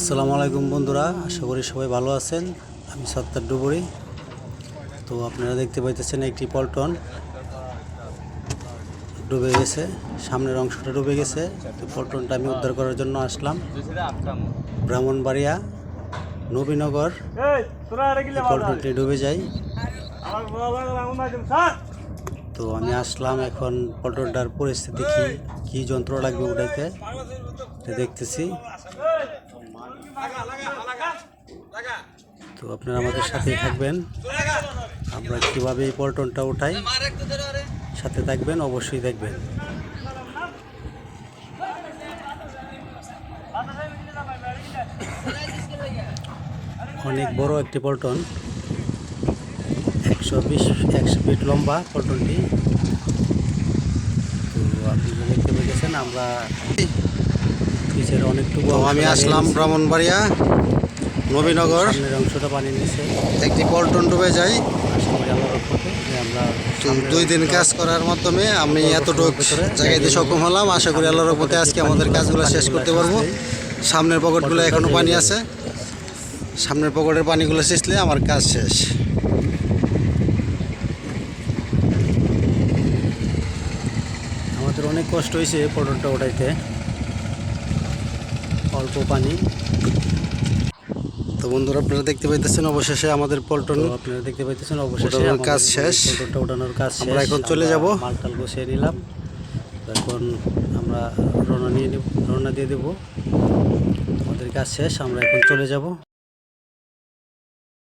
আসসালামু আলাইকুম বন্ধুরা, আশা করি সবাই ভালো আছেন। আমি সত্তার ডুবুরি। তো আপনারা দেখতে পাইতেছেন একটি পল্টন ডুবে গেছে, সামনের অংশটা ডুবে গেছে। তো পল্টনটা আমি উদ্ধার করার জন্য আসলাম ব্রাহ্মণবাড়িয়া নবীনগর। পল্টনটি ডুবে যায়, তো আমি আসলাম। এখন পল্টনটার পরিস্থিতি কি যন্ত্র লাগবে উঠাইতে দেখতেছি। তো আপনারা আমাদের সাথেই থাকবেন, আমরা কীভাবে এই পল্টনটা উঠাই সাথে থাকবেন, অবশ্যই দেখবেন। অনেক বড় একটি পল্টন, 120 ফিট লম্বা পল্টনটি। তো আপনি দেখতে পেয়েছেন, আমরা পিছের অনেকটুকু আমি আসলাম ব্রাহ্মণবাড়িয়া নবীনগর। সামনের অংশটা পানির নিচে একটি পল্টন ডুবে যায়। আশা করি আল্লাহর রহমতে আমরা 2 দিন কাজ করার মাধ্যমে আমি এতটুকু জায়গাতে সক্ষম হলাম। আশা করি আল্লাহর রহমতে আজকে আমাদের কাজগুলো শেষ করতে পারবো। সামনের পকেটগুলো এখনো পানি আছে, সামনের পকেটের পানিগুলো শেষলে আমার কাজ শেষ। আমাদের অনেক কষ্ট হয়েছে পল্টনটা ওঠাইতে, অল্প পানি। তো বন্ধুরা, আপনারা দেখতে পাইতেছেন অবশেষে আমাদের পল্টন কাজ শেষ। পল্টনটা ওঠানোর কাজ শেষ। আমরা এখন চলে যাব, মালটাল বসিয়ে নিলাম। এখন আমরা রওনা দিয়ে দেব। আমাদের কাজ শেষ, আমরা এখন চলে যাব।